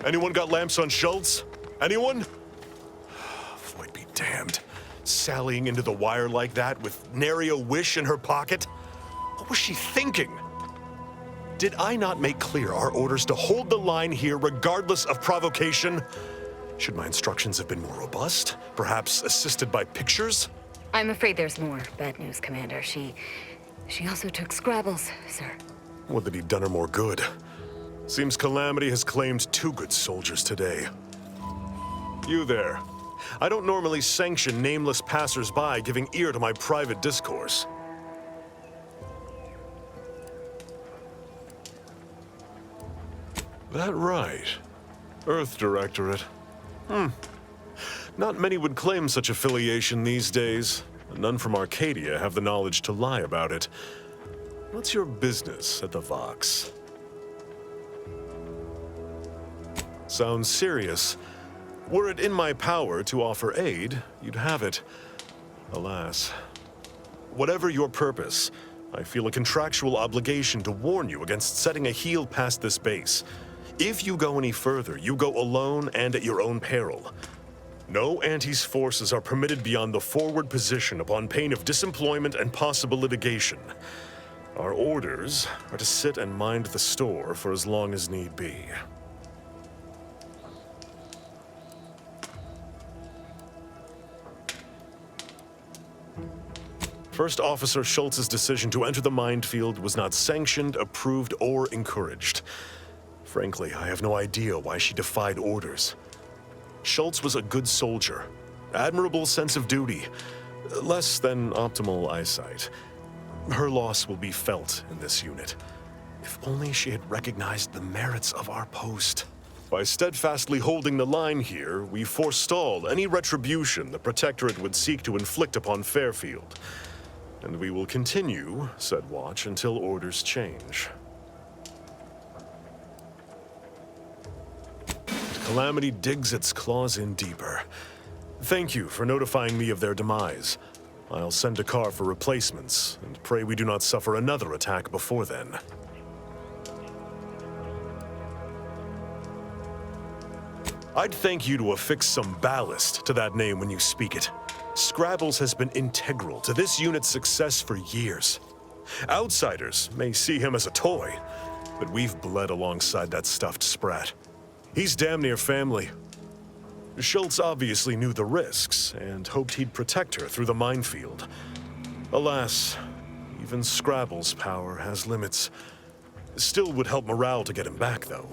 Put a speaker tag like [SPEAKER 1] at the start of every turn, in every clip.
[SPEAKER 1] Anyone got lamps on Schultz? Anyone? Void be damned. Sallying into the wire like that with nary a wish in her pocket? What was she thinking? Did I not make clear our orders to hold the line here regardless of provocation? Should my instructions have been more robust? Perhaps assisted by pictures?
[SPEAKER 2] I'm afraid there's more bad news, Commander. She also took Scrabbles, sir.
[SPEAKER 1] Would that he'd done her more good. Seems Calamity has claimed 2 good soldiers today. You there. I don't normally sanction nameless passers-by giving ear to my private discourse. That right. Earth Directorate. Not many would claim such affiliation these days. None from Arcadia have the knowledge to lie about it. What's your business at the Vox? Sounds serious. Were it in my power to offer aid, you'd have it. Alas. Whatever your purpose, I feel a contractual obligation to warn you against setting a heel past this base. If you go any further, you go alone and at your own peril. No Antes forces are permitted beyond the forward position upon pain of disemployment and possible litigation. Our orders are to sit and mind the store for as long as need be. First Officer Schultz's decision to enter the minefield was not sanctioned, approved, or encouraged. Frankly, I have no idea why she defied orders. Schultz was a good soldier, admirable sense of duty, less than optimal eyesight. Her loss will be felt in this unit. If only she had recognized the merits of our post. By steadfastly holding the line here, we forestall any retribution the Protectorate would seek to inflict upon Fairfield. And we will continue said watch until orders change. Calamity digs its claws in deeper. Thank you for notifying me of their demise. I'll send a car for replacements, and pray we do not suffer another attack before then. I'd thank you to affix some ballast to that name when you speak it. Scrabbles has been integral to this unit's success for years. Outsiders may see him as a toy, but we've bled alongside that stuffed sprat. He's damn near family. Schultz obviously knew the risks and hoped he'd protect her through the minefield. Alas, even Scrabble's power has limits. Still would help morale to get him back, though.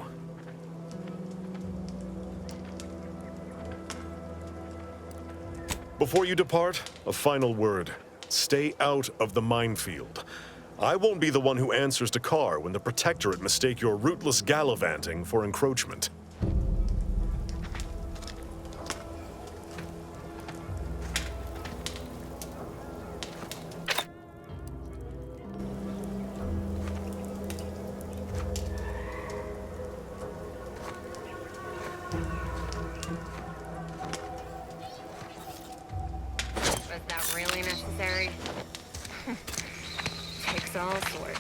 [SPEAKER 1] Before you depart, a final word. Stay out of the minefield. I won't be the one who answers to Carr when the Protectorate mistake your rootless gallivanting for encroachment.
[SPEAKER 2] Was that really necessary? Takes all sorts.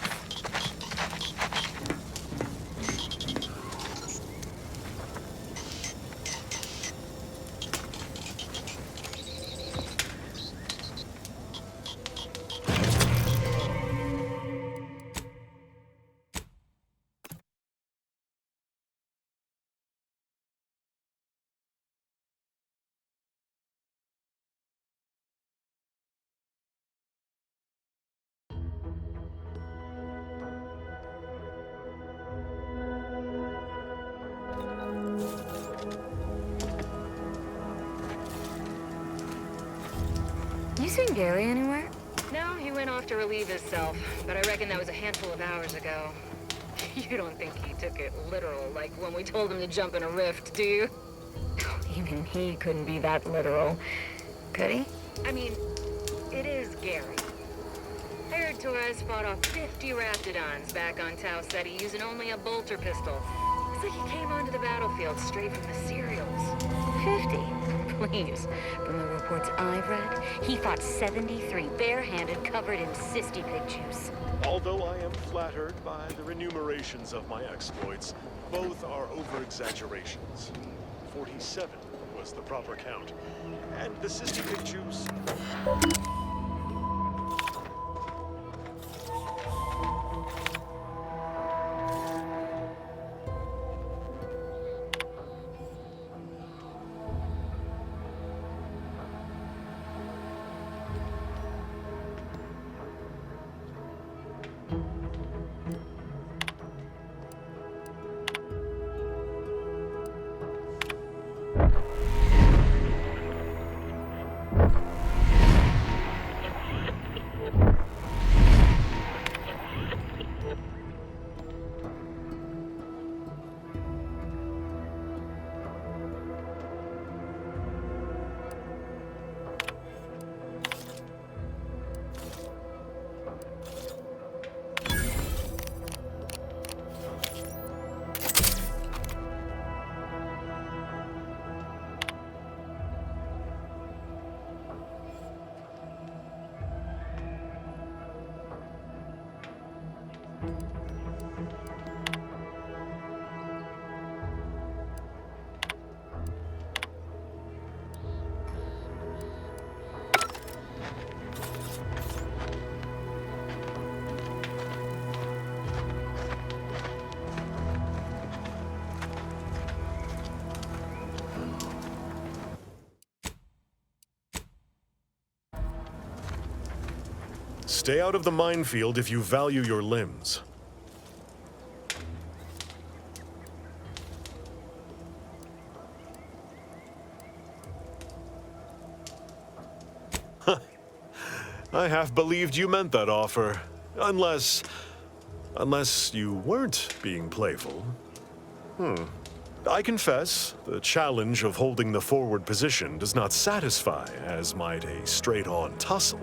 [SPEAKER 2] You seen Gary anywhere?
[SPEAKER 3] No, he went off to relieve himself, but I reckon that was a handful of hours ago. You don't think he took it literal, like when we told him to jump in a rift, do you?
[SPEAKER 2] Even he couldn't be that literal. Could he?
[SPEAKER 3] I mean, it is Gary. I heard Torres fought off 50 Raptidons back on Tau Ceti using only a bolter pistol. It's like he came onto the battlefield straight from the serials.
[SPEAKER 2] 50? Please. From the reports I've read, he fought 73 barehanded, covered in cysty pig juice.
[SPEAKER 1] Although I am flattered by the remunerations of my exploits, both are over-exaggerations. 47 was the proper count. And the cysty pig juice... Stay out of the minefield if you value your limbs. I half believed you meant that offer. Unless you weren't being playful. I confess, the challenge of holding the forward position does not satisfy as might a straight-on tussle.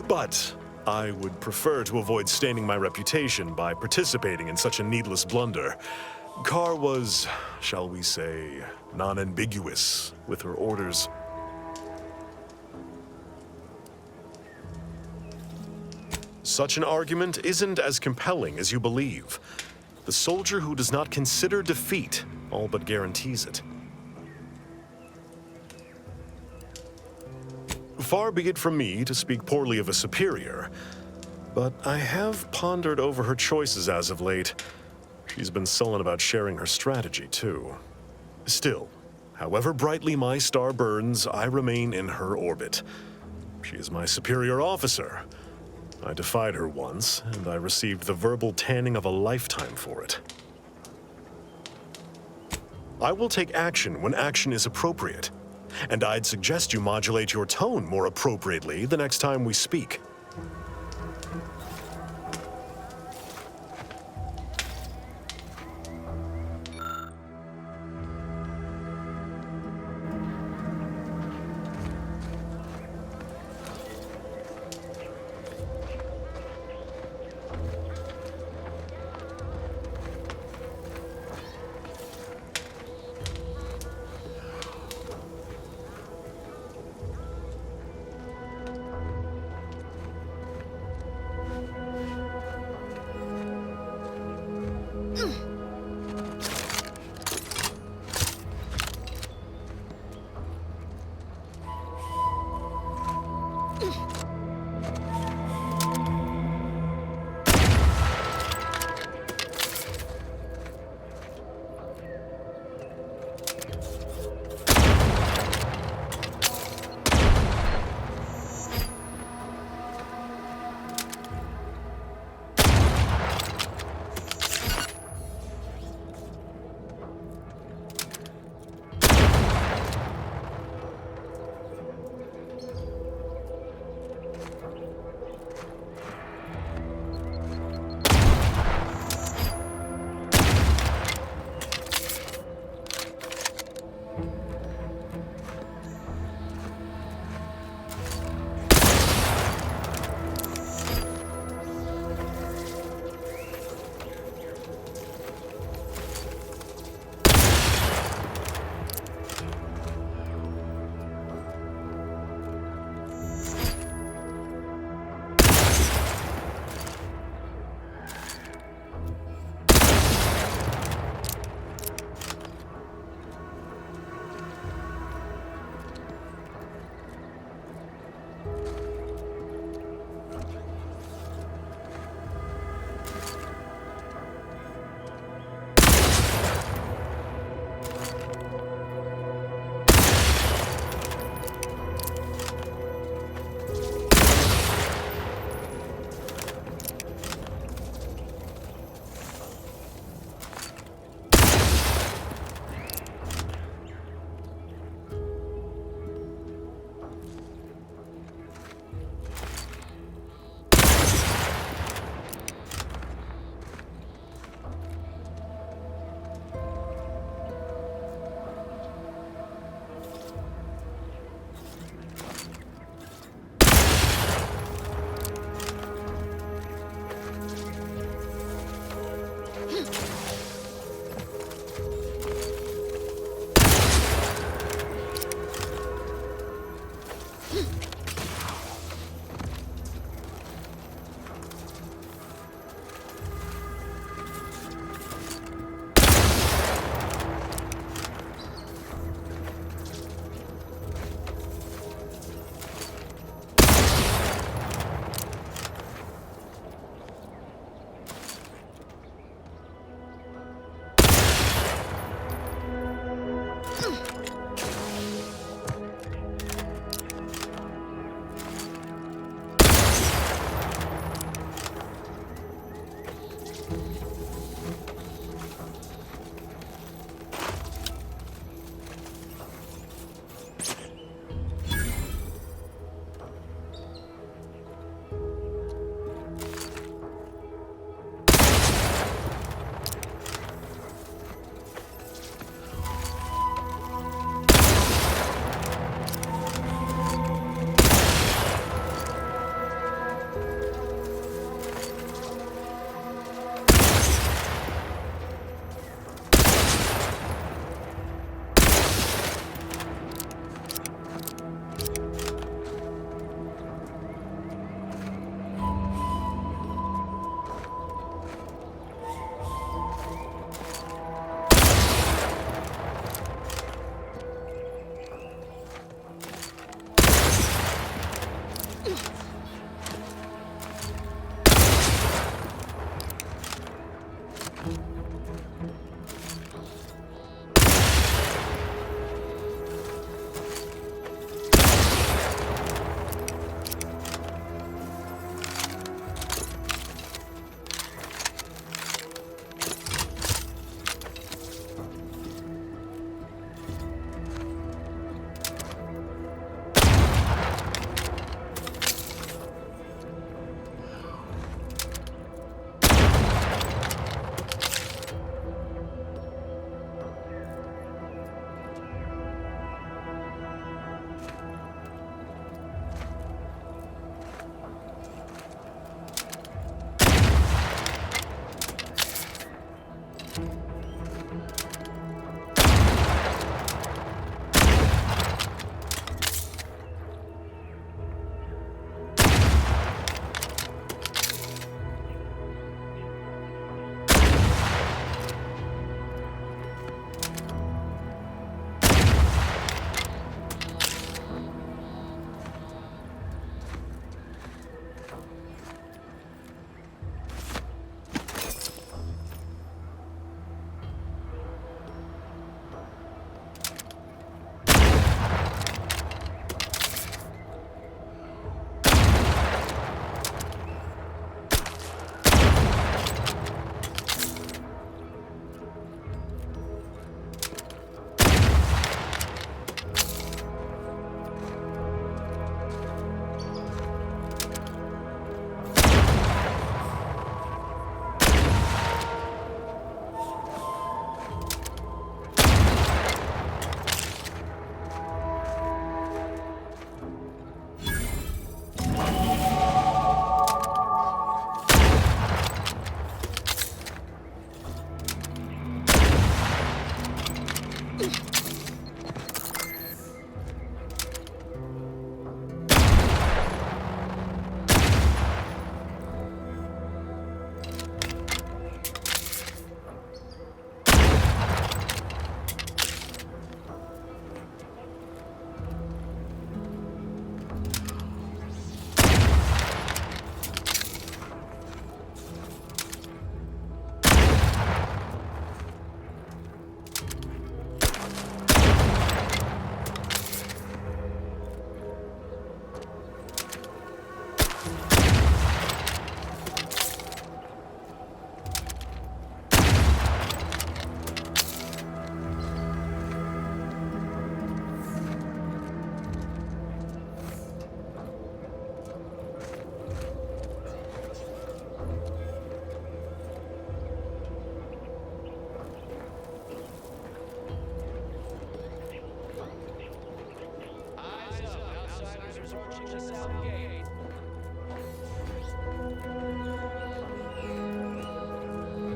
[SPEAKER 1] But I would prefer to avoid staining my reputation by participating in such a needless blunder. Carr was, shall we say, non-ambiguous with her orders. Such an argument isn't as compelling as you believe. The soldier who does not consider defeat all but guarantees it. Far be it from me to speak poorly of a superior, but I have pondered over her choices as of late. She's been sullen about sharing her strategy, too. Still, however brightly my star burns, I remain in her orbit. She is my superior officer. I defied her once, and I received the verbal tanning of a lifetime for it. I will take action when action is appropriate. And I'd suggest you modulate your tone more appropriately the next time we speak.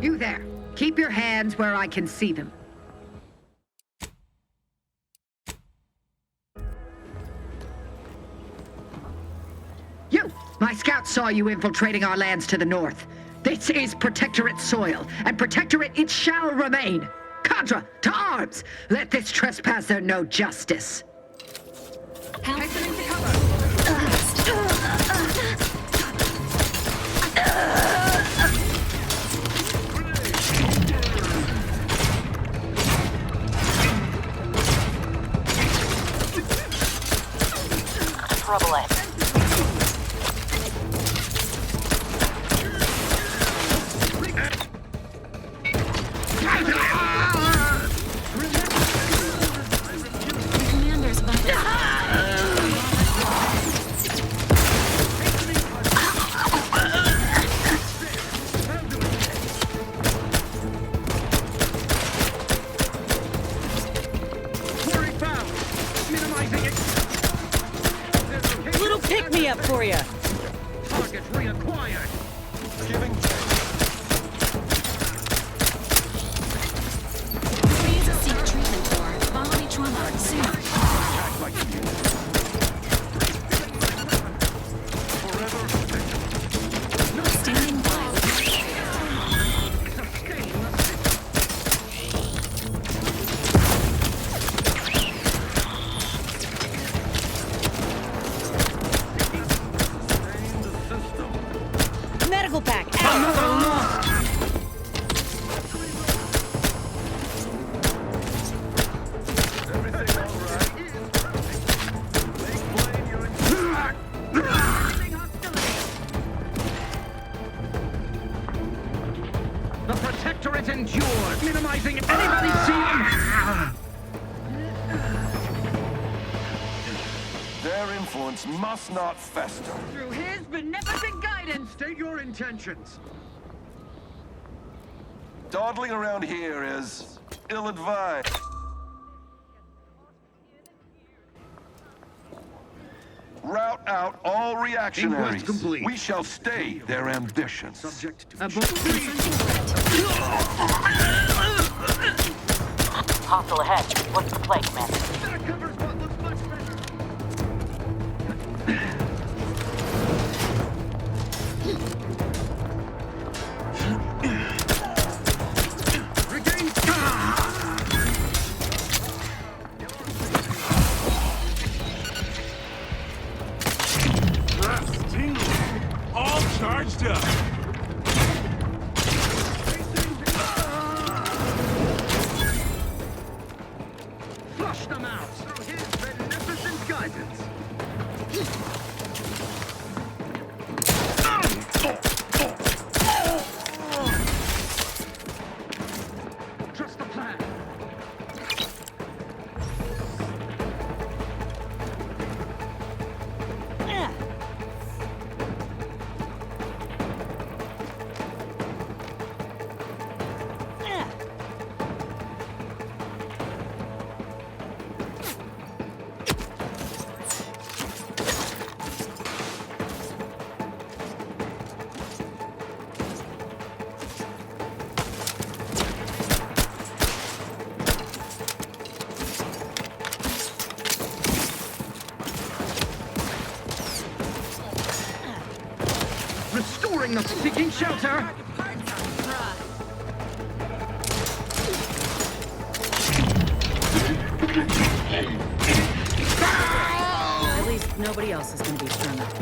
[SPEAKER 4] You there. Keep your hands where I can see them. You! My scouts saw you infiltrating our lands to the north. This is Protectorate soil, and Protectorate it shall remain. Cadre, to arms! Let this trespasser know justice. Hastening to cover!
[SPEAKER 2] Trouble it.
[SPEAKER 3] Commander's
[SPEAKER 5] Little pick-me-up for you.
[SPEAKER 4] Target reacquired.
[SPEAKER 6] Giving
[SPEAKER 7] Needs a seek treatment for. Follow me trauma soon. Standing by.
[SPEAKER 5] Medical pack out.
[SPEAKER 4] The Protectorate endures, minimizing anybody seeing.
[SPEAKER 6] their influence must not fester.
[SPEAKER 4] Through his beneficent guidance, state your intentions.
[SPEAKER 6] Dawdling around here is ill-advised. Rout out all reactionaries.
[SPEAKER 4] Inquest complete.
[SPEAKER 6] We shall stay their ambitions.
[SPEAKER 4] Subject to
[SPEAKER 2] Hostile ahead. What's the play, Commander?
[SPEAKER 4] That covers what looks much better. Regain.
[SPEAKER 8] All charged up.
[SPEAKER 4] Flush them out through his beneficent guidance. Trust the plan. Restoring the seeking shelter.
[SPEAKER 5] At least nobody else is going to be strung up.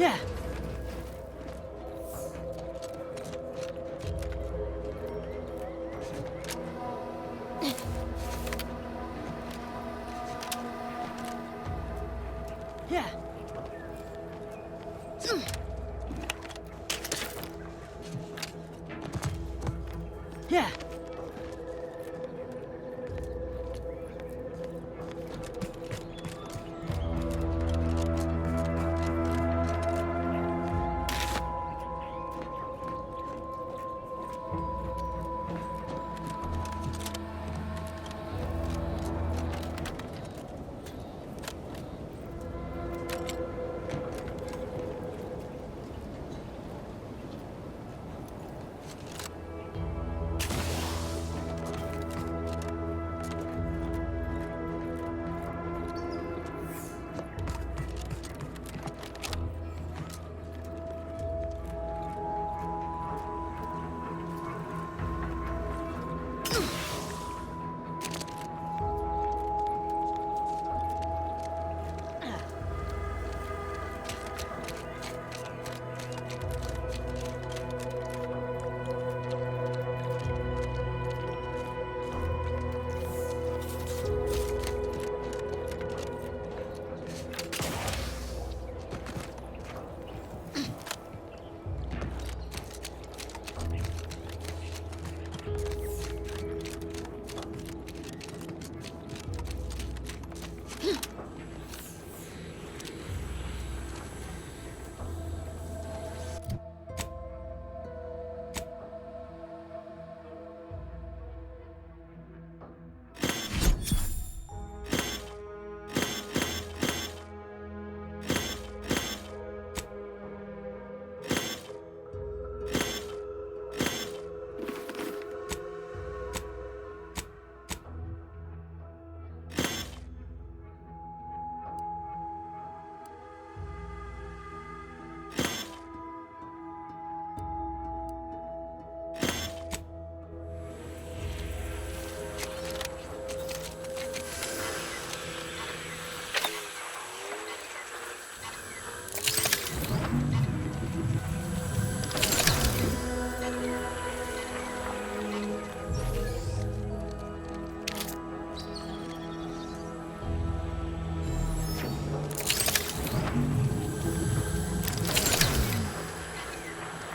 [SPEAKER 5] Yeah. Yeah. Yeah.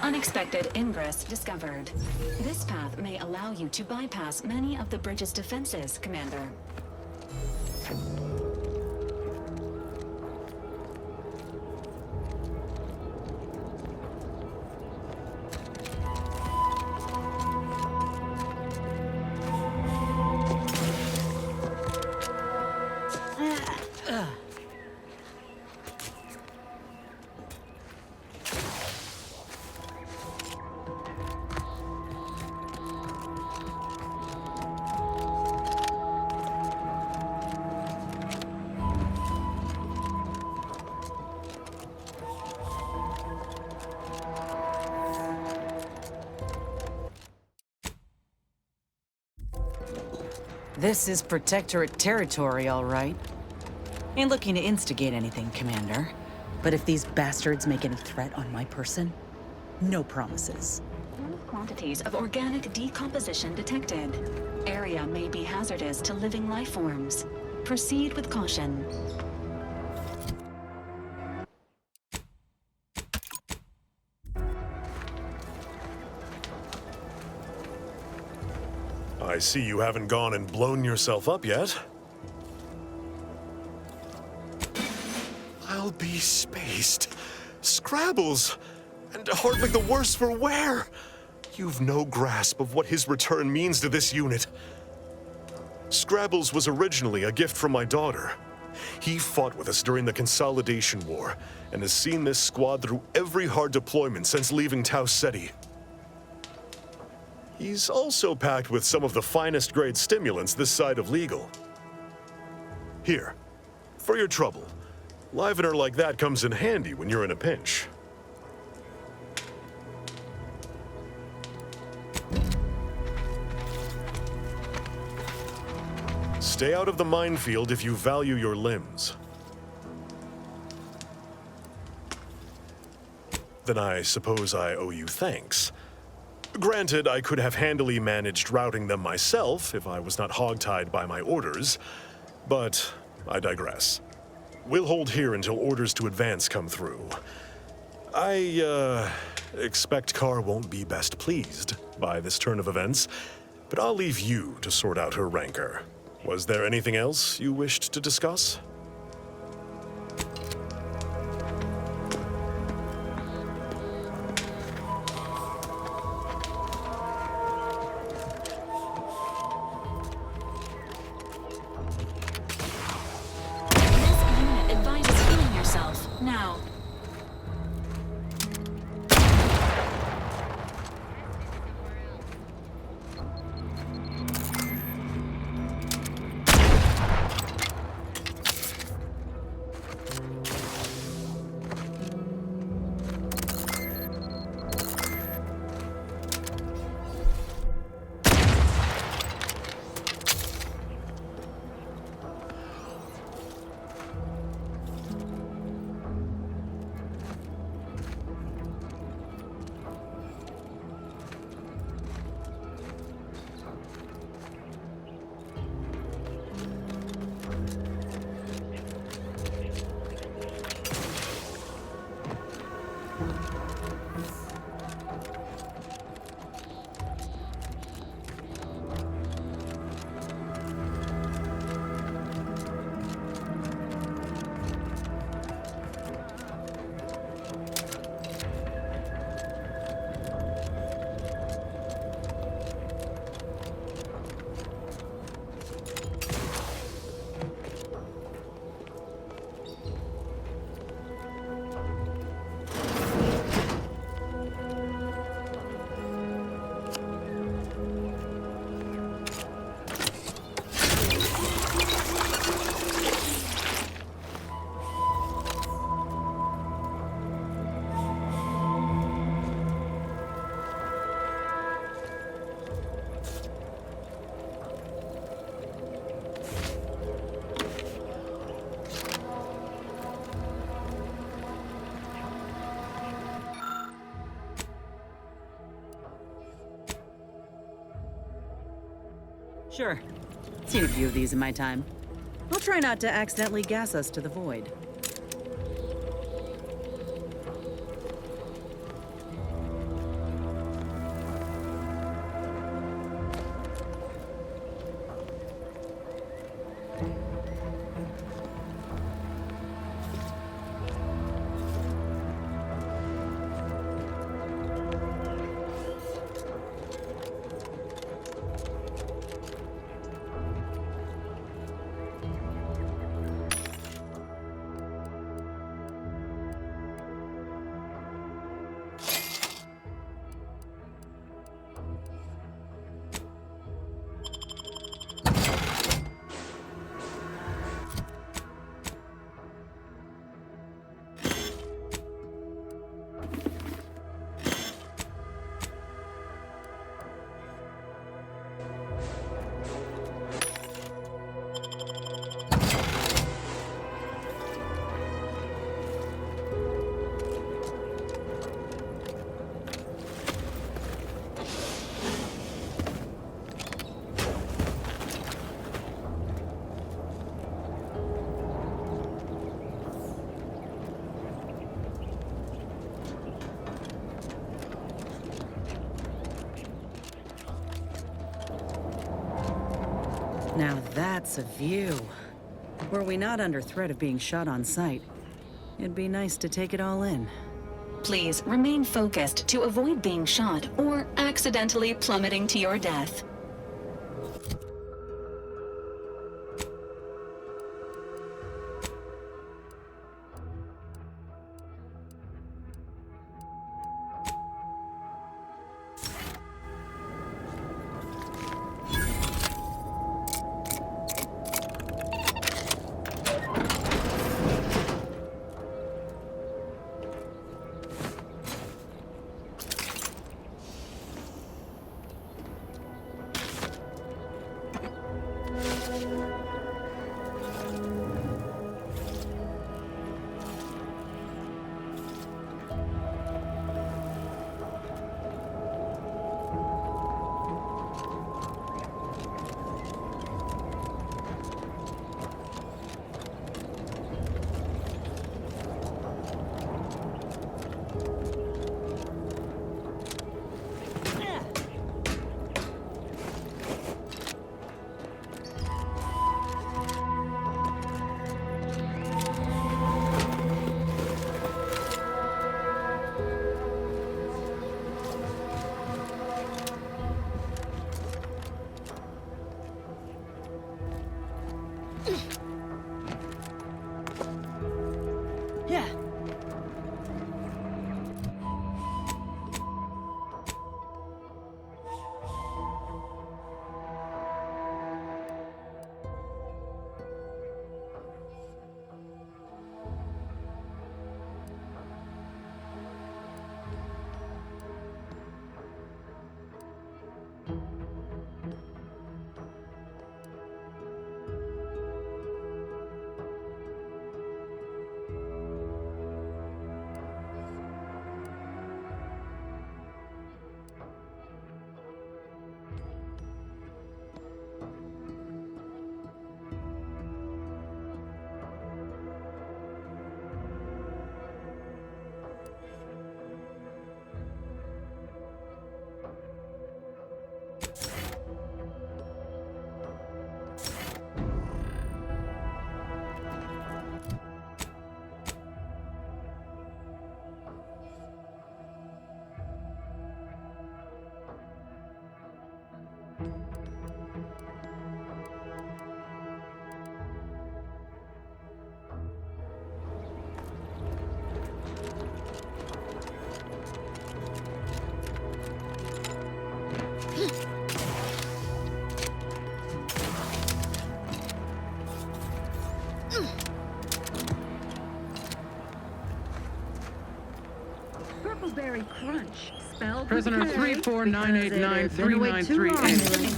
[SPEAKER 7] Unexpected ingress discovered. This path may allow you to bypass many of the bridge's defenses, Commander.
[SPEAKER 5] This is Protectorate territory, all right. Ain't looking to instigate anything, Commander. But if these bastards make any threat on my person, no promises.
[SPEAKER 7] Quantities of organic decomposition detected. Area may be hazardous to living life forms. Proceed with caution.
[SPEAKER 1] I see you haven't gone and blown yourself up yet. I'll be spaced. Scrabbles! And hardly the worse for wear! You've no grasp of what his return means to this unit. Scrabbles was originally a gift from my daughter. He fought with us during the Consolidation War, and has seen this squad through every hard deployment since leaving Tau Ceti. He's also packed with some of the finest grade stimulants this side of legal. Here, for your trouble. Livener like that comes in handy when you're in a pinch. Stay out of the minefield if you value your limbs. then I suppose I owe you thanks. Granted, I could have handily managed routing them myself if I was not hogtied by my orders, but I digress. We'll hold here until orders to advance come through. I expect Carr won't be best pleased by this turn of events, but I'll leave you to sort out her rancor. Was there anything else you wished to discuss?
[SPEAKER 7] This unit advises healing yourself, now.
[SPEAKER 5] Sure. Seen a few of these in my time. I'll try not to accidentally gas us to the void. Now that's a view. Were we not under threat of being shot on sight, it'd be nice to take it all in.
[SPEAKER 7] Please remain focused to avoid being shot or accidentally plummeting to your death.
[SPEAKER 4] blueberry crunch. Spelled
[SPEAKER 9] Prisoner
[SPEAKER 4] with K,
[SPEAKER 9] 3499393.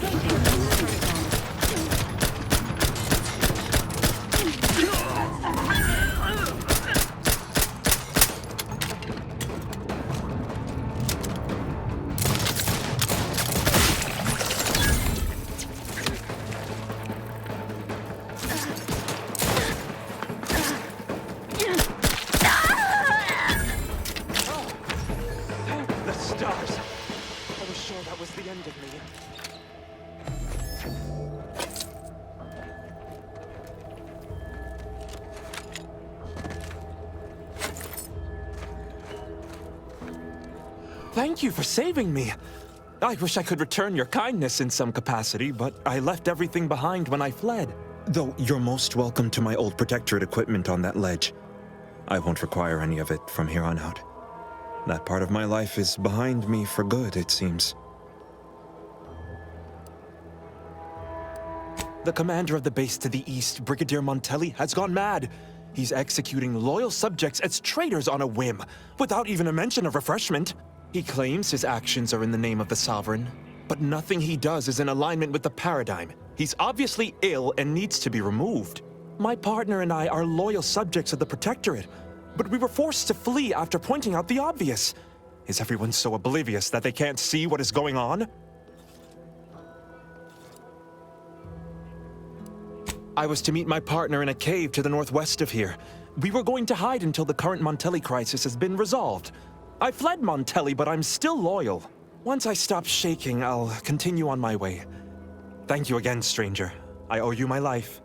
[SPEAKER 10] The stars! I was sure that was the end of me. Thank you for saving me. I wish I could return your kindness in some capacity, but I left everything behind when I fled.
[SPEAKER 11] Though you're most welcome to my old Protectorate equipment on that ledge. I won't require any of it from here on out. That part of my life is behind me for good, it seems.
[SPEAKER 10] The commander of the base to the east, Brigadier Montelli, has gone mad. He's executing loyal subjects as traitors on a whim, without even a mention of refreshment. He claims his actions are in the name of the Sovereign, but nothing he does is in alignment with the paradigm. He's obviously ill and needs to be removed. My partner and I are loyal subjects of the Protectorate, but we were forced to flee after pointing out the obvious. Is everyone so oblivious that they can't see what is going on? I was to meet my partner in a cave to the northwest of here. We were going to hide until the current Montelli crisis has been resolved. I fled Montelli, but I'm still loyal. Once I stop shaking, I'll continue on my way. Thank you again, stranger. I owe you my life.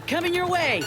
[SPEAKER 5] Coming your way!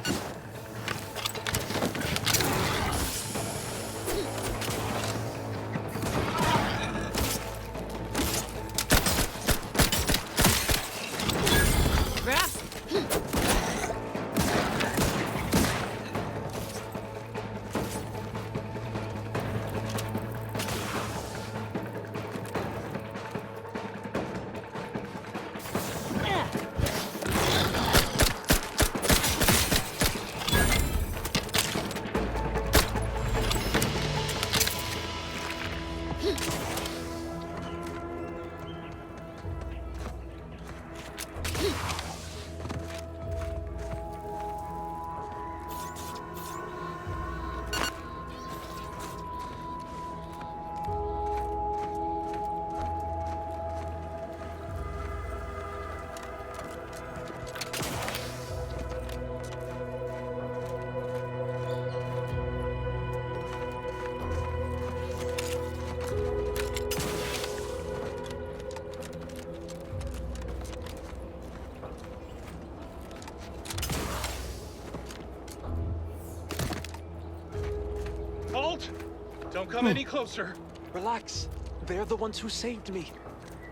[SPEAKER 8] Don't come any closer.
[SPEAKER 10] Relax. They're the ones who saved me.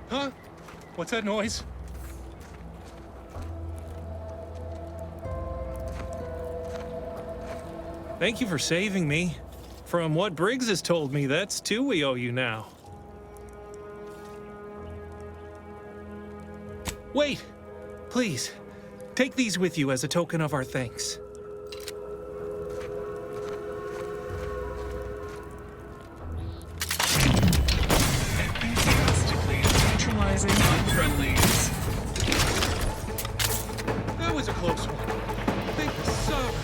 [SPEAKER 8] Huh? What's that noise? Thank you for saving me. From what Briggs has told me, that's 2 we owe you now. Wait! Please, take these with you as a token of our thanks.
[SPEAKER 12] Enthusiastically neutralizing unfriendlies.
[SPEAKER 8] That was a close one. Thank the Sovereign.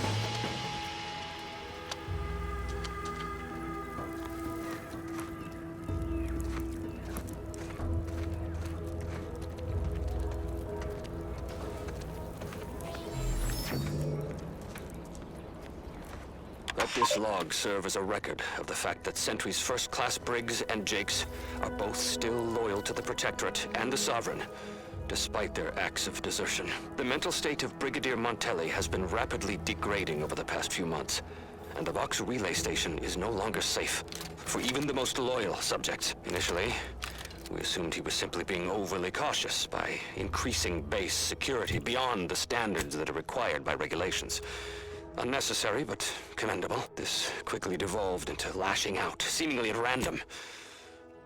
[SPEAKER 13] Let this log serve as a record of the fact that Sentry's first-class Briggs and Jakes are both still loyal to the Protectorate and the Sovereign, despite their acts of desertion. The mental state of Brigadier Montelli has been rapidly degrading over the past few months, and the Vox relay station is no longer safe for even the most loyal subjects. Initially, we assumed he was simply being overly cautious by increasing base security beyond the standards that are required by regulations. Unnecessary, but commendable. This quickly devolved into lashing out, seemingly at random.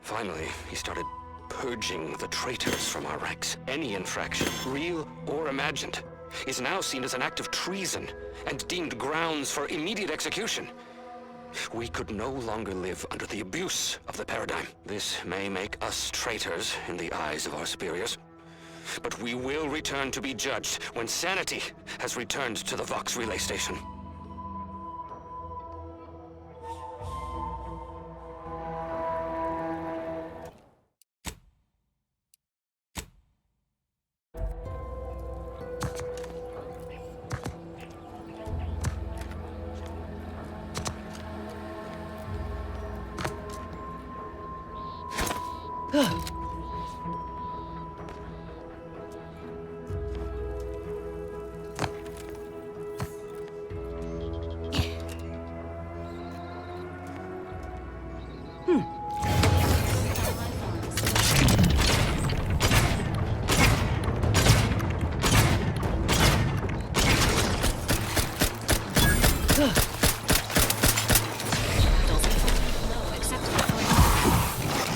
[SPEAKER 13] Finally, he started purging the traitors from our ranks. Any infraction, real or imagined, is now seen as an act of treason and deemed grounds for immediate execution. We could no longer live under the abuse of the paradigm. This may make us traitors in the eyes of our superiors, but we will return to be judged when sanity has returned to the Vox relay station.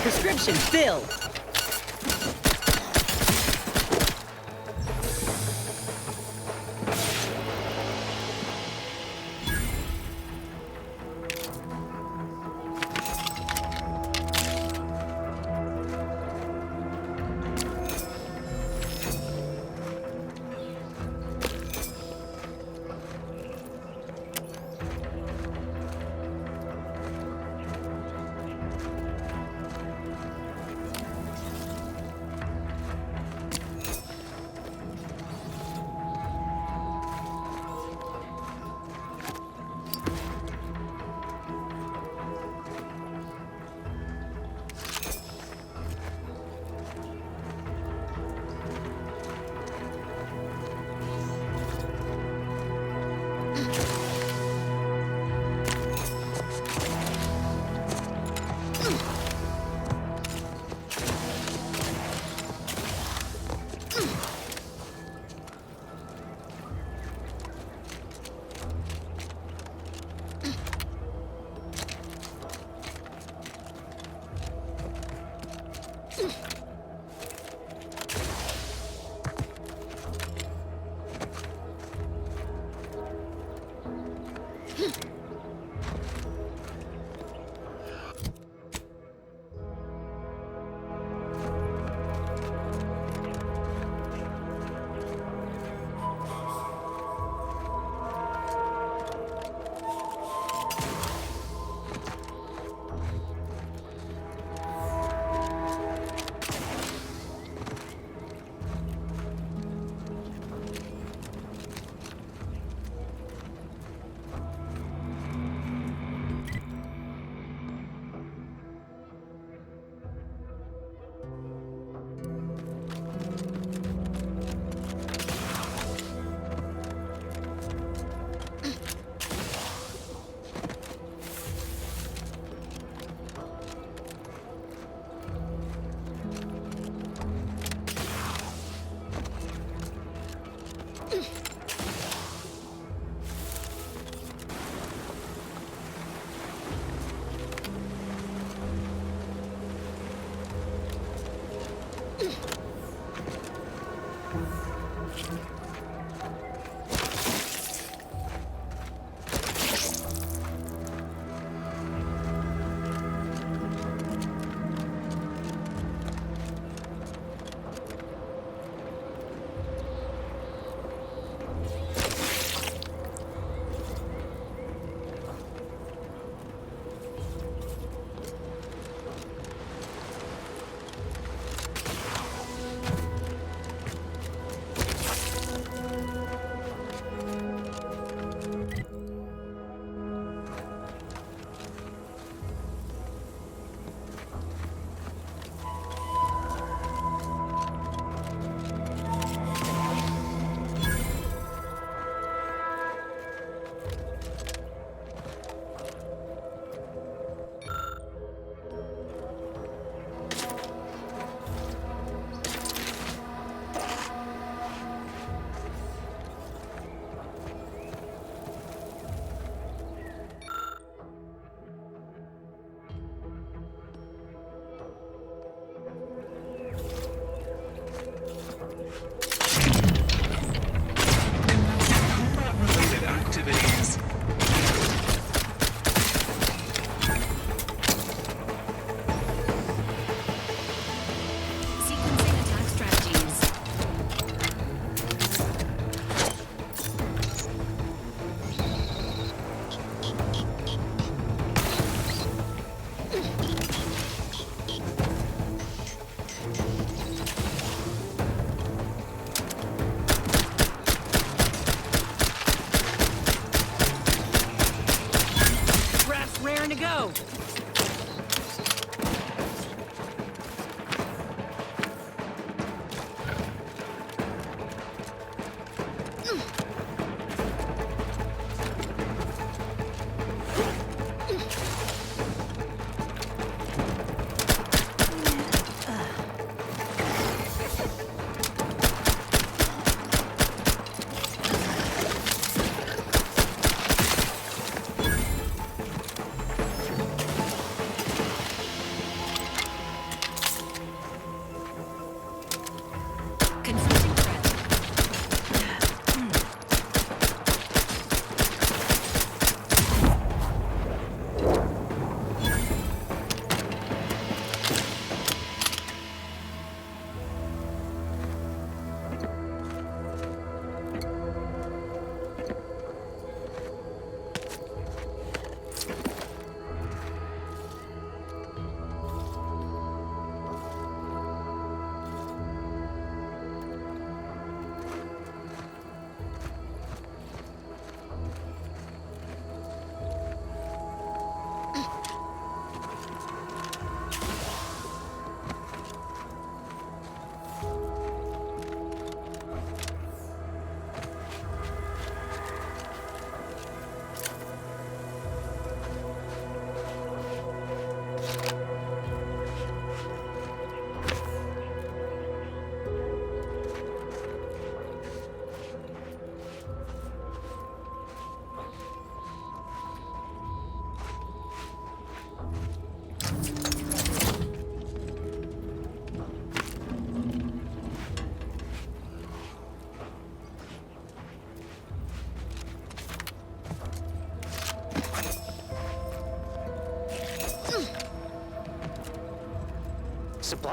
[SPEAKER 5] Prescription filled.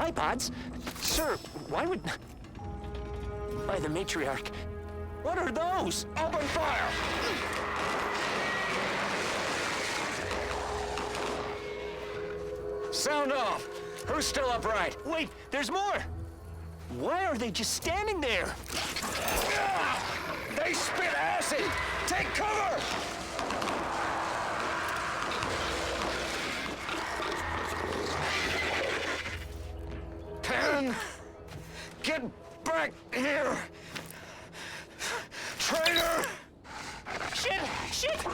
[SPEAKER 14] tripods? Sir, why would... By the matriarch. What are those? Open fire! Sound off! Who's still upright? Wait, there's more! Why are they just standing there? They spit acid! Take cover! Pen! Get back here! Traitor! Shit! Shit!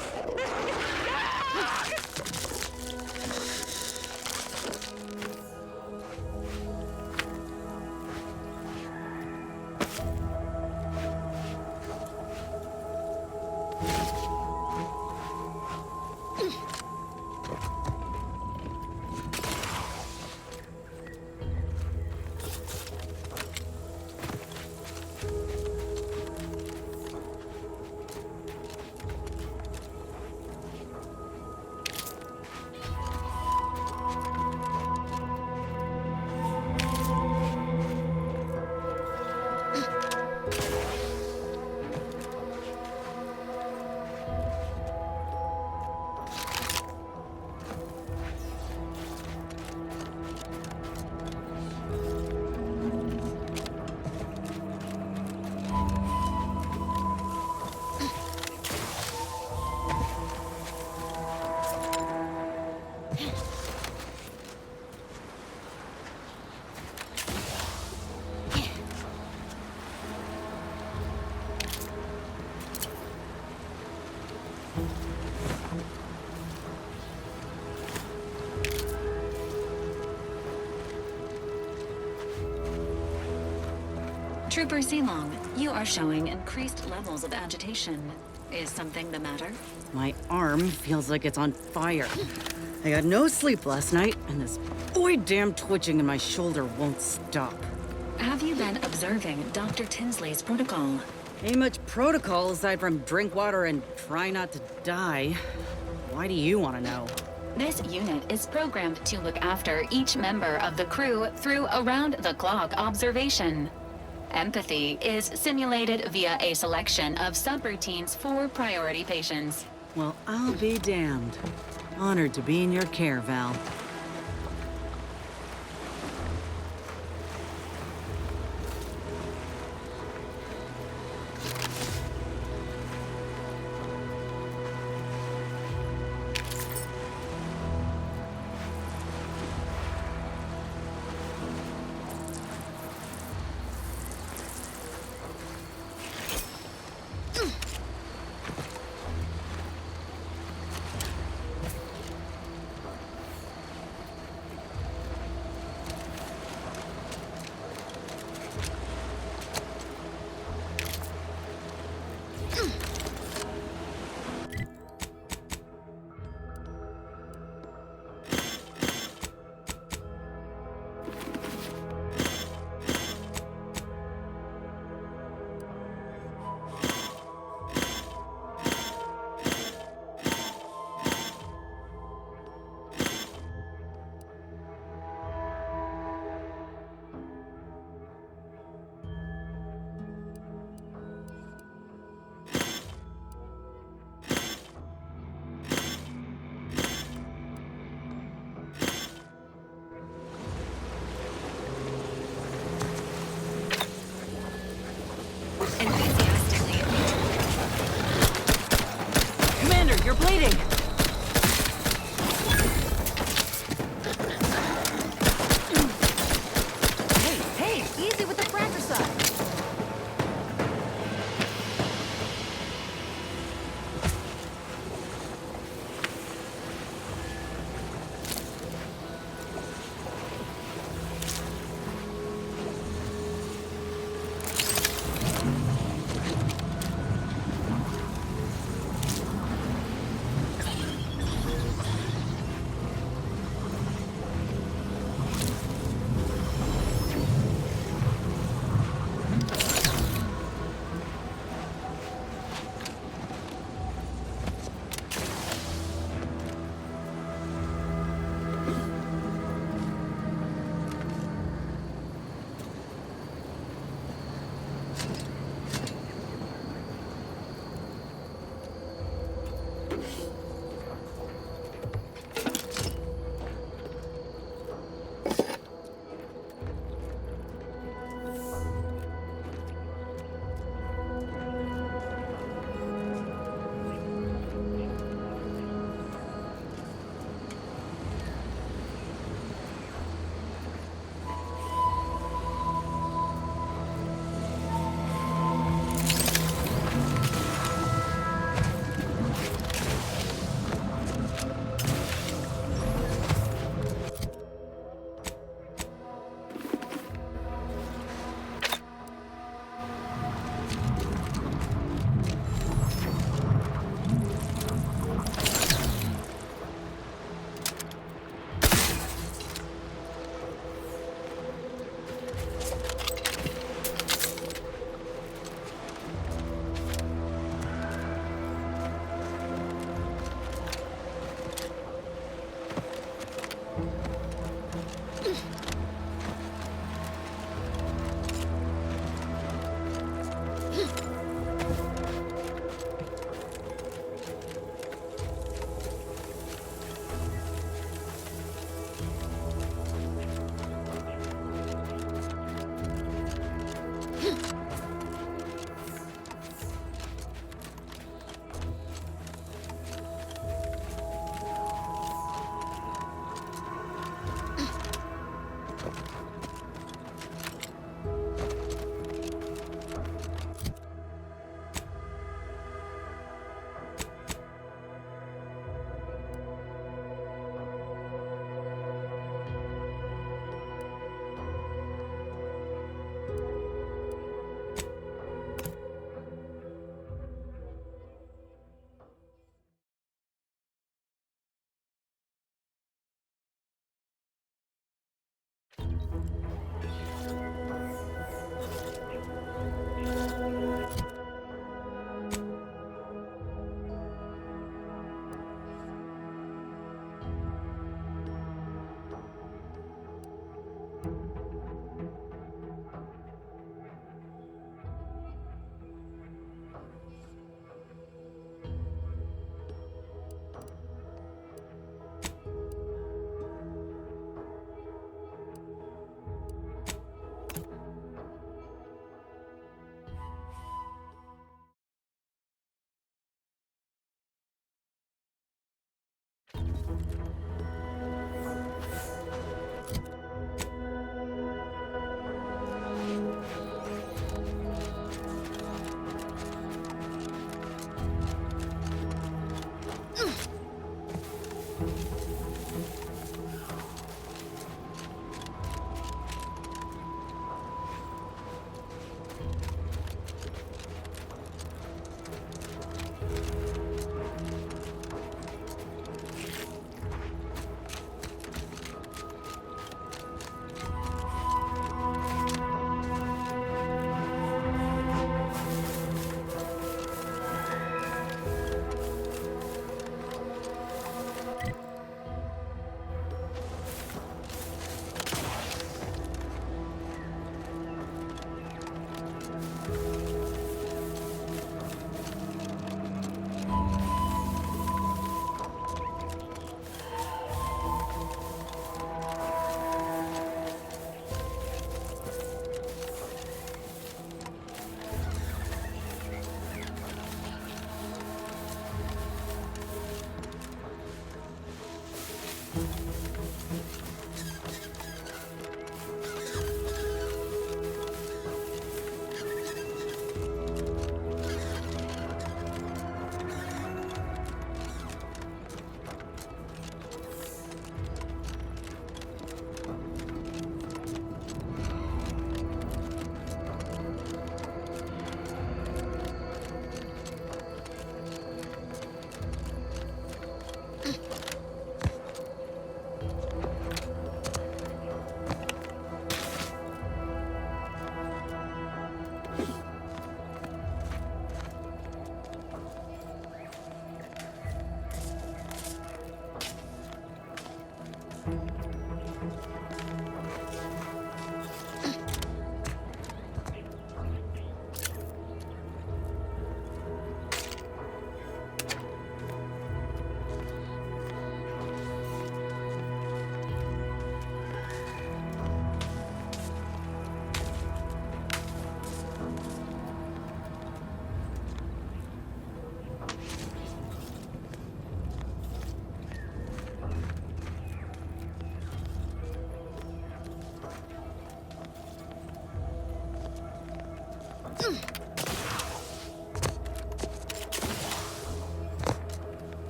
[SPEAKER 7] Trooper Sealong, you are showing increased levels of agitation. Is something the matter?
[SPEAKER 5] My arm feels like it's on fire. I got no sleep last night, and this damn twitching in my shoulder won't stop.
[SPEAKER 7] Have you been observing Dr. Tinsley's protocol?
[SPEAKER 5] Ain't much protocol aside from drink water and try not to die. Why do you want to know?
[SPEAKER 7] This unit is programmed to look after each member of the crew through around-the-clock observation. Empathy is simulated via a selection of subroutines for priority patients.
[SPEAKER 5] Well, I'll be damned. Honored to be in your care, Val. Commander, you're bleeding!
[SPEAKER 2] Hey, easy with the fratricide!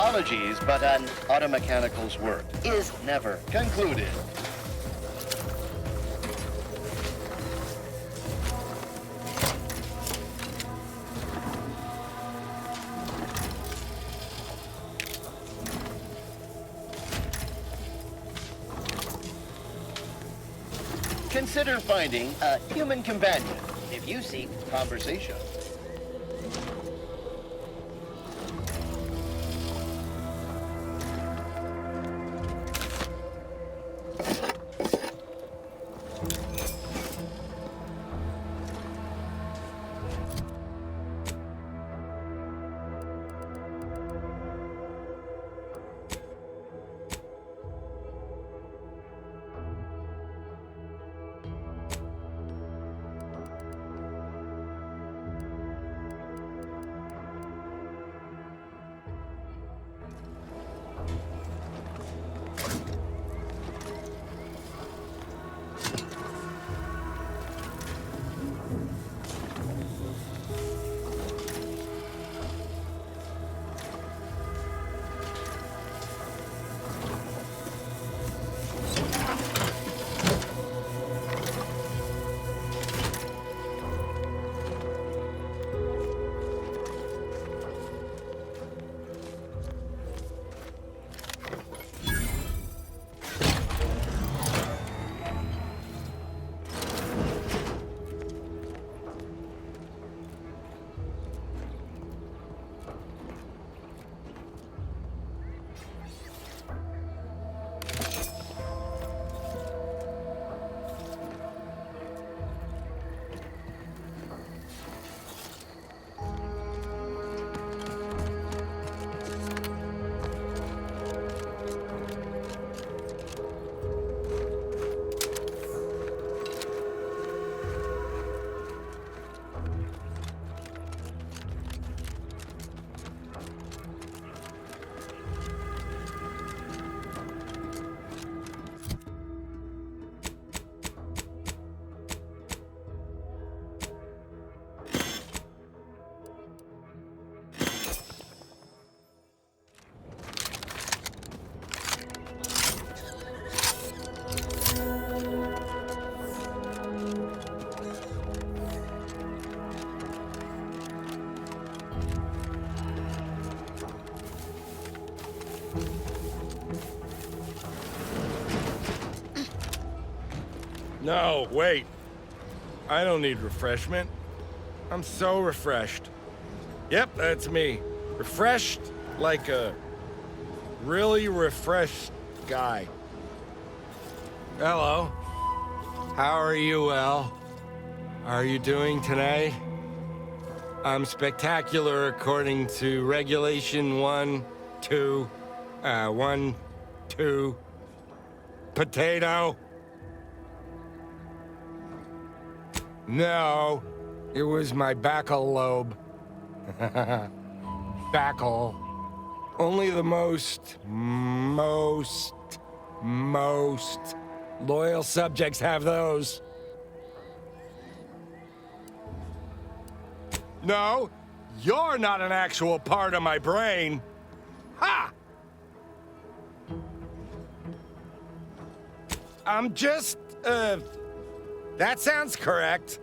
[SPEAKER 15] Apologies, but an automechanical's work is never concluded. consider finding a human companion if you seek conversation.
[SPEAKER 16] No, wait. I don't need refreshment. I'm so refreshed. Yep, that's me. Refreshed like a really refreshed guy. Hello. How are you, El? Are you doing today? I'm spectacular according to Regulation 1, 2, Potato. No, it was my backal lobe. Backal. Only the most loyal subjects have those. No, you're not an actual part of my brain. Ha! I'm just, that sounds correct.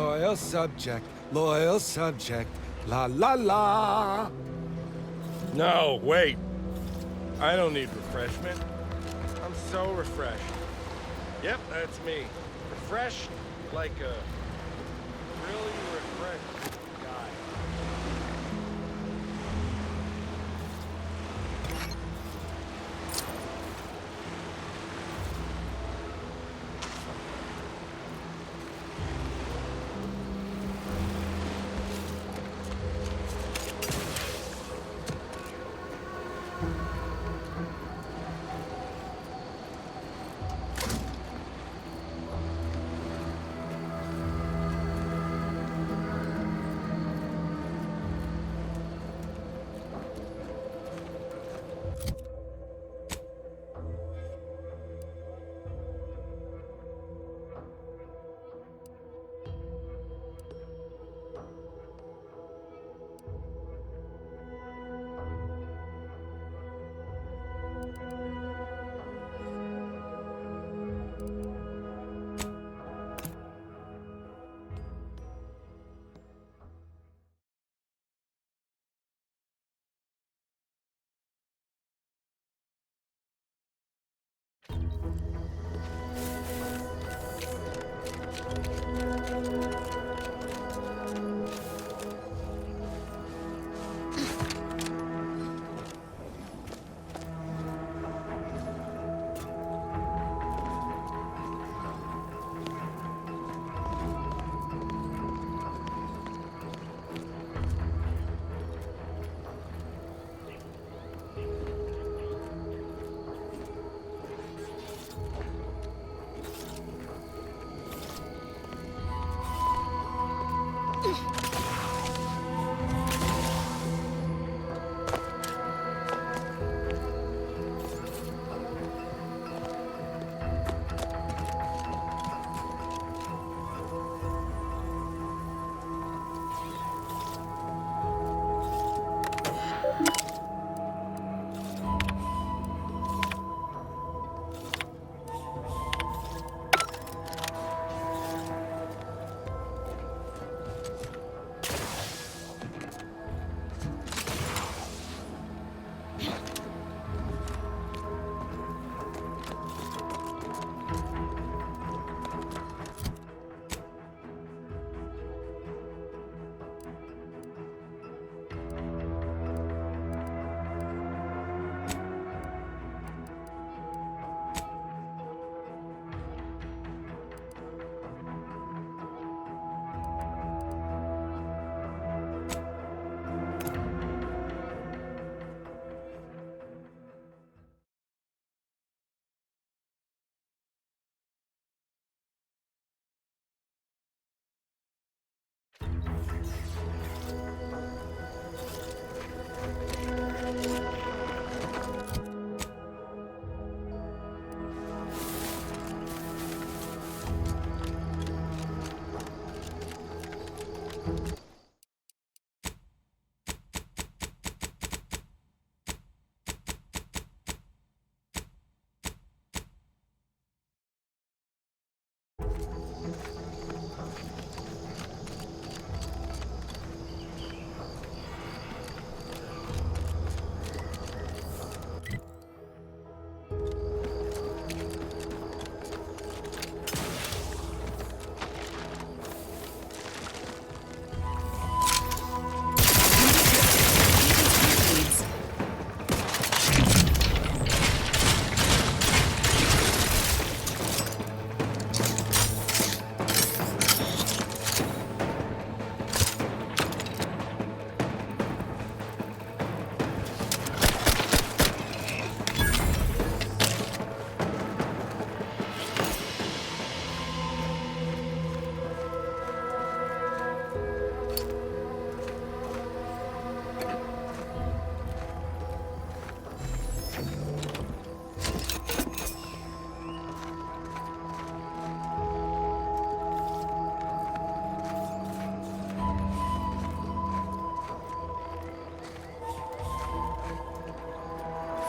[SPEAKER 16] Loyal subject, la la la. No, wait. I don't need refreshment. I'm so refreshed. Yep, that's me. Refreshed like a really refreshed guy.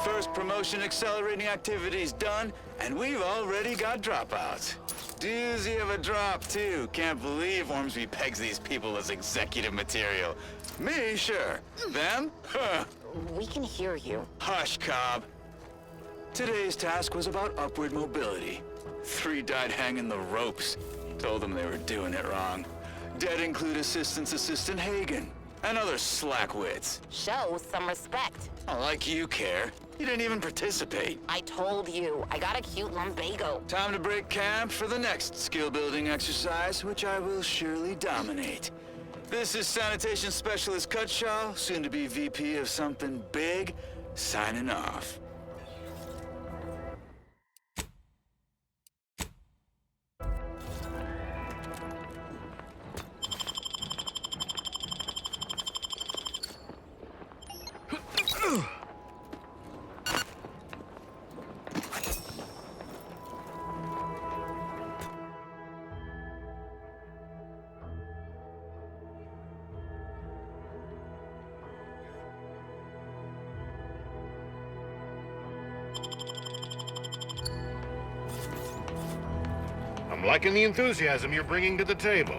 [SPEAKER 17] First promotion accelerating activities done, and we've already got dropouts. Doozy of a drop, too. Can't believe Ormsby pegs these people as executive material. Me, sure. Them? Huh.
[SPEAKER 18] We can hear you.
[SPEAKER 17] Hush, Cobb. Today's task was about upward mobility. 3 died hanging the ropes. Told them they were doing it wrong. Dead include Assistant Hagen and other slackwits.
[SPEAKER 18] Show some respect.
[SPEAKER 17] Oh, like you care. You didn't even participate.
[SPEAKER 18] I told you, I got a cute lumbago.
[SPEAKER 17] Time to break camp for the next skill-building exercise, which I will surely dominate. This is Sanitation Specialist Cutshaw, soon to be VP of something big, signing off.
[SPEAKER 19] I'm liking the enthusiasm you're bringing to the table.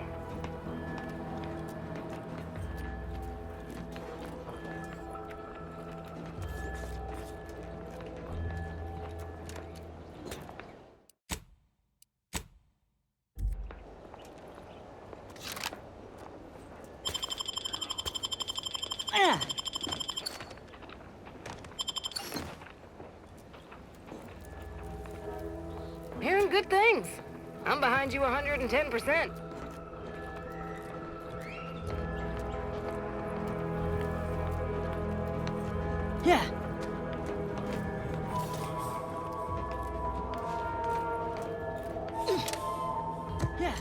[SPEAKER 3] Hearing good things. I'm behind you 110%.
[SPEAKER 5] Yeah. Yeah.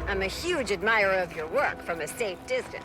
[SPEAKER 3] I'm a huge admirer of your work from a safe distance.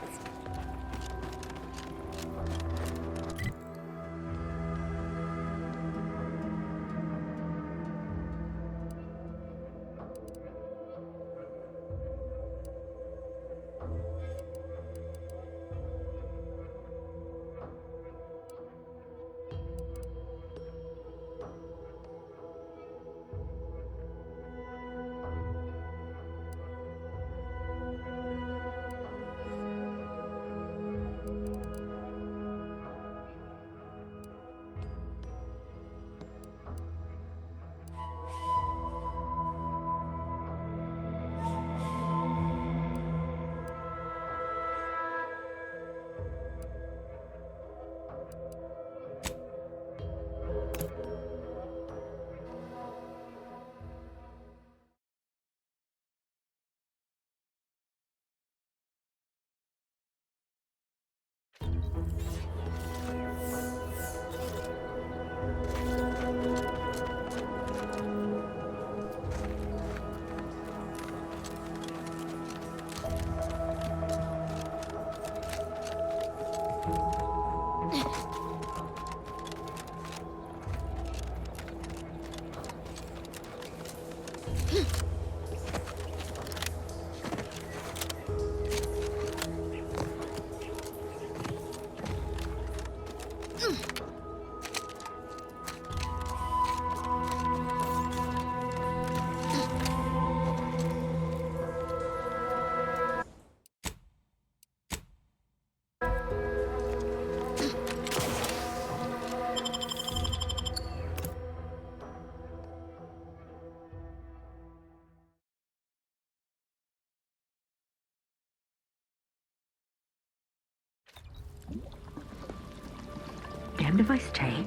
[SPEAKER 4] Damned if I stay,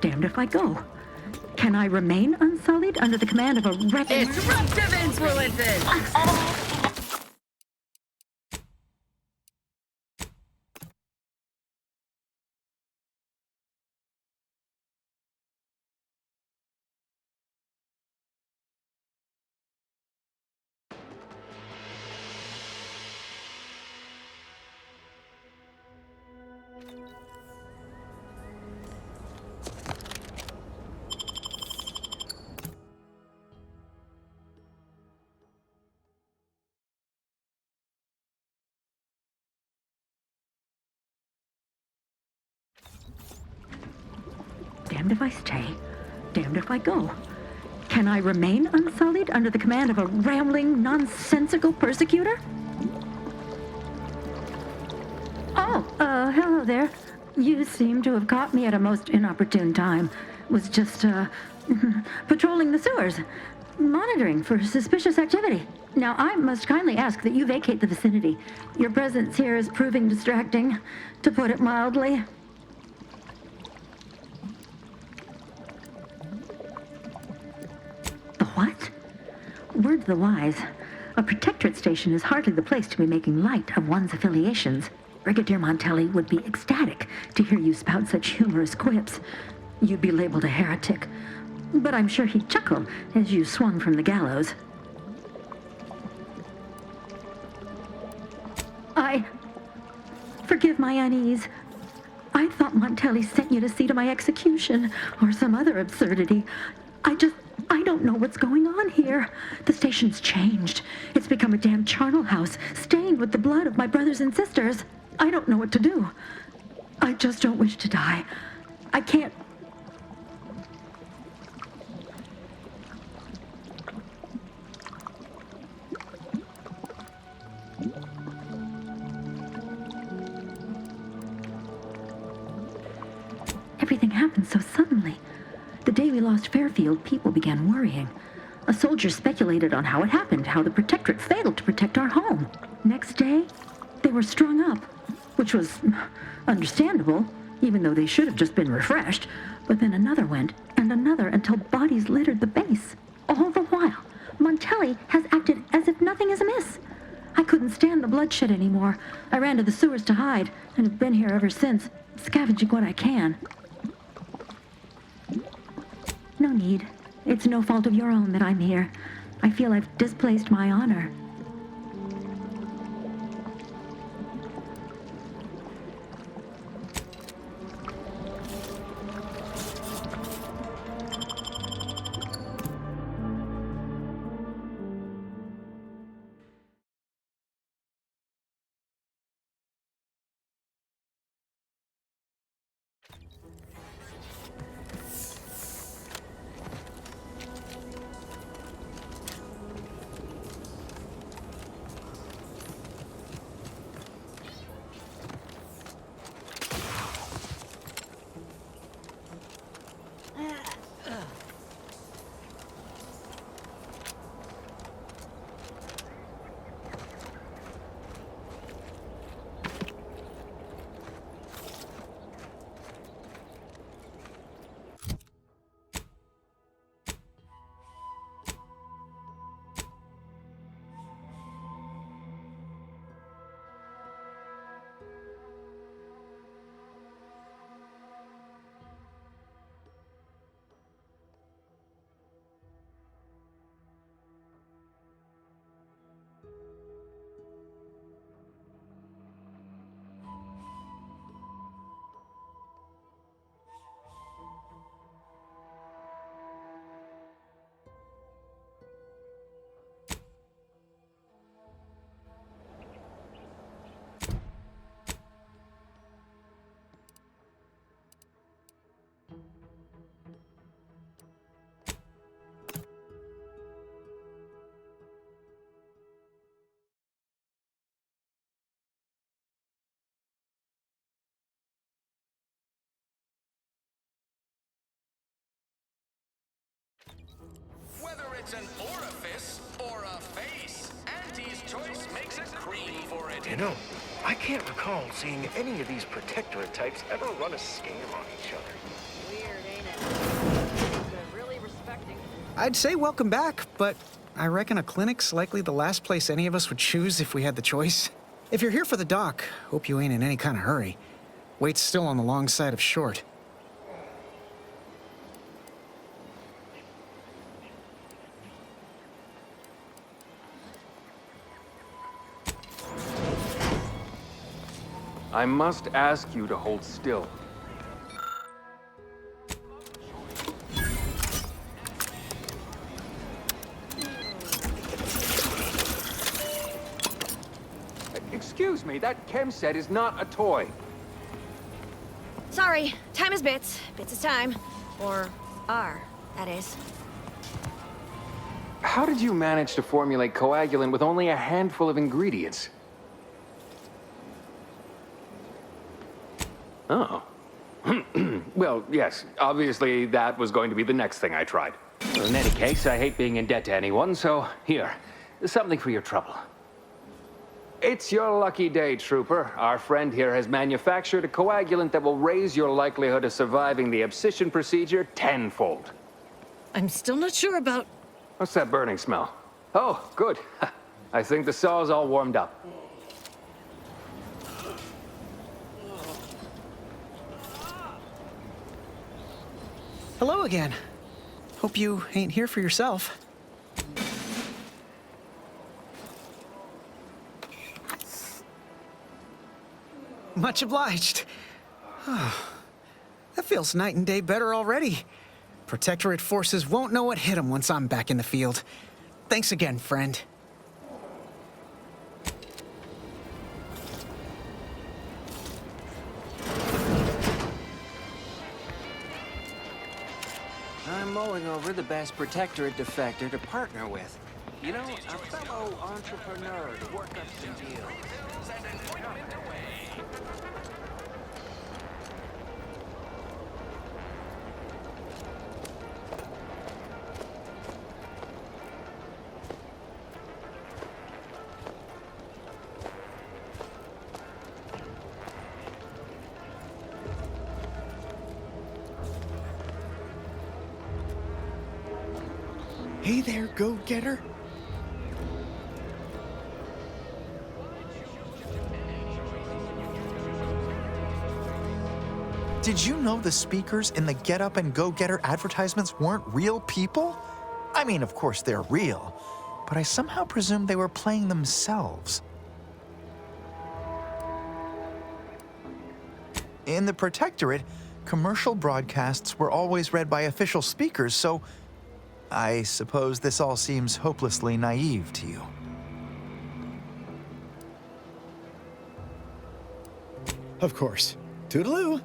[SPEAKER 4] damned if I go. Can I remain unsullied under the command of a disruptive influences? Damned if I stay, damned if I go. Can I remain unsullied under the command of a rambling, nonsensical persecutor? Oh, hello there. You seem to have caught me at a most inopportune time. Was just, patrolling the sewers, monitoring for suspicious activity. Now, I must kindly ask that you vacate the vicinity. Your presence here is proving distracting, to put it mildly. What? Word to the wise. A Protectorate station is hardly the place to be making light of one's affiliations. Brigadier Montelli would be ecstatic to hear you spout such humorous quips. You'd be labeled a heretic. But I'm sure he'd chuckle as you swung from the gallows. Forgive my unease. I thought Montelli sent you to see to my execution, or some other absurdity. I don't know what's going on here. The station's changed. It's become a damn charnel house, stained with the blood of my brothers and sisters. I don't know what to do. I just don't wish to die. I can't... Everything happened so suddenly. The day we lost Fairfield, people began worrying. A soldier speculated on how it happened, how the Protectorate failed to protect our home. Next day, they were strung up, which was understandable, even though they should have just been refreshed. But then another went, and another, until bodies littered the base. All the while, Montelli has acted as if nothing is amiss. I couldn't stand the bloodshed anymore. I ran to the sewers to hide, and have been here ever since, scavenging what I can. No need. It's no fault of your own that I'm here. I feel I've displaced my honor.
[SPEAKER 20] Whether it's an orifice or a face, Auntie's Choice makes a cream for it.
[SPEAKER 19] You know,
[SPEAKER 21] I can't recall seeing any of these Protectorate types ever run a scam on each other.
[SPEAKER 3] Weird, ain't it? They're really respecting.
[SPEAKER 22] I'd say welcome back, but I reckon a clinic's likely the last place any of us would choose if we had the choice. If you're here for the doc, hope you ain't in any kind of hurry. Wait's still on the long side of short.
[SPEAKER 23] I must ask you to hold still. Excuse me, that chem set is not a toy.
[SPEAKER 24] Sorry, time is bits. Bits is time. Or are, that is.
[SPEAKER 23] How did you manage to formulate coagulant with only a handful of ingredients? Oh. Well, yes, obviously that was going to be the next thing I tried. Well, in any case, I hate being in debt to anyone, so here, something for your trouble. It's your lucky day, Trooper. Our friend here has manufactured a coagulant that will raise your likelihood of surviving the abscission procedure tenfold.
[SPEAKER 24] I'm still not sure about...
[SPEAKER 23] What's that burning smell? Oh, good. I think the saw's all warmed up.
[SPEAKER 22] Hello again. Hope you ain't here for yourself. Much obliged. That feels night and day better already. Protectorate forces won't know what hit them once I'm back in the field. Thanks again, friend.
[SPEAKER 14] I'm mulling over the best Protectorate defector to partner with. You know, a fellow entrepreneur to work up some deals.
[SPEAKER 22] Hey there, go-getter.
[SPEAKER 25] Did you know the speakers in the Get Up and Go-Getter advertisements weren't real people? I mean, of course they're real, but I somehow presumed they were playing themselves. In the Protectorate, commercial broadcasts were always read by official speakers, so I suppose this all seems hopelessly naive to you.
[SPEAKER 22] Of course. Toodaloo.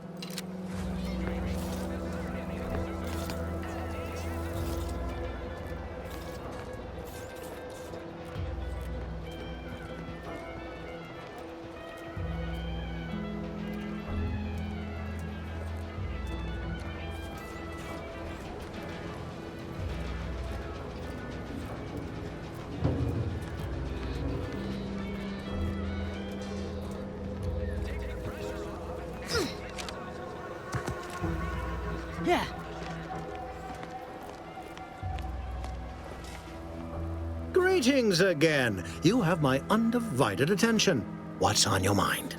[SPEAKER 24] Yeah.
[SPEAKER 26] Greetings again. You have my undivided attention. What's on your mind?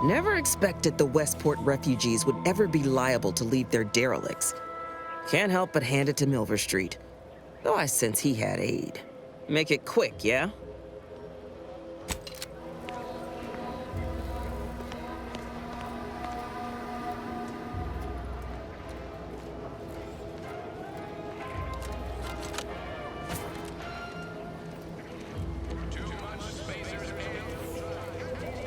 [SPEAKER 27] Never expected the Westport refugees would ever be liable to leave their derelicts. Can't help but hand it to Milver Street. Though I sense he had aid. Make it quick, yeah?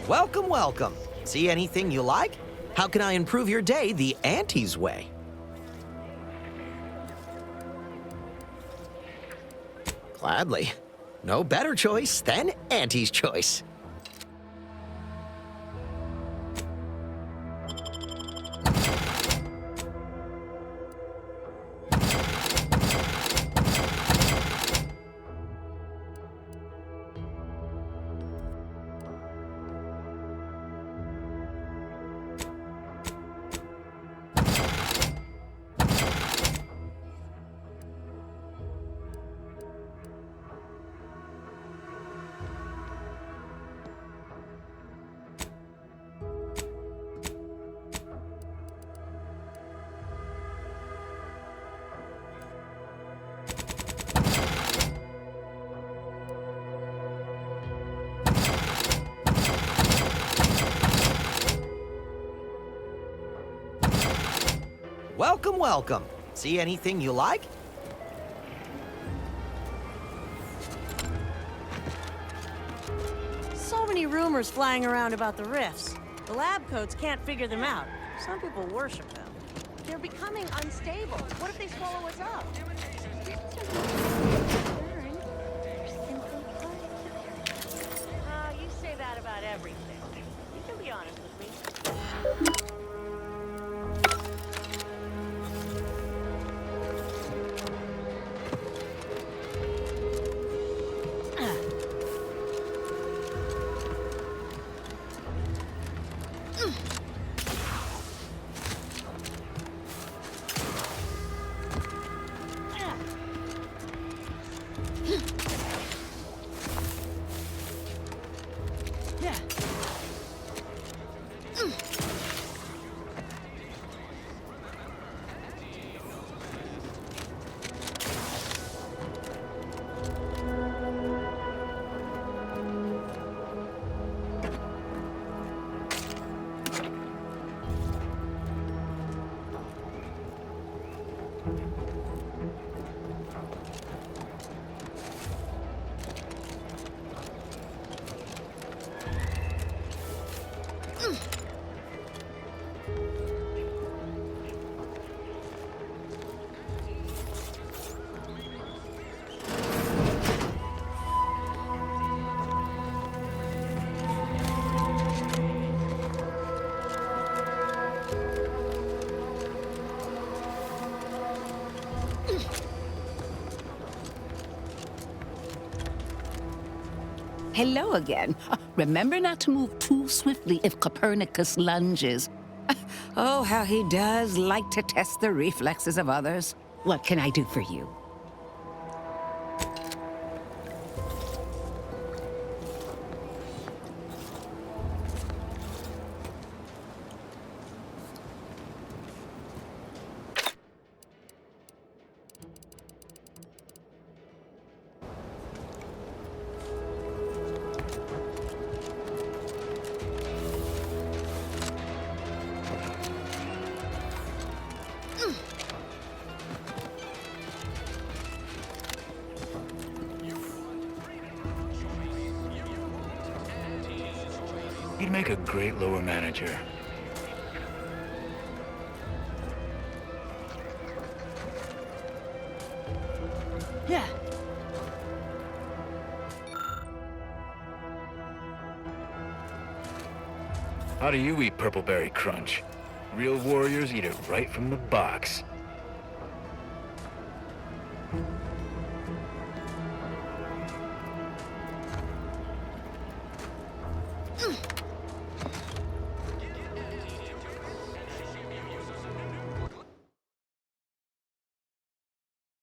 [SPEAKER 1] Welcome, welcome. See anything you like? How can I improve your day the Auntie's way? Gladly. No better choice than Auntie's choice. Welcome, welcome. See anything you like?
[SPEAKER 24] So many rumors flying around about the rifts. The lab coats can't figure them out. Some people worship them. They're becoming unstable. What if they swallow us up? You say that about everything. You can be honest with me.
[SPEAKER 6] Hello again. Remember not to move too swiftly if Copernicus lunges. Oh, how he does like to test the reflexes of others. What can I do for you?
[SPEAKER 17] You'd make a great lower manager.
[SPEAKER 6] Yeah.
[SPEAKER 17] How do you eat Purpleberry Crunch? Real warriors eat it right from the box.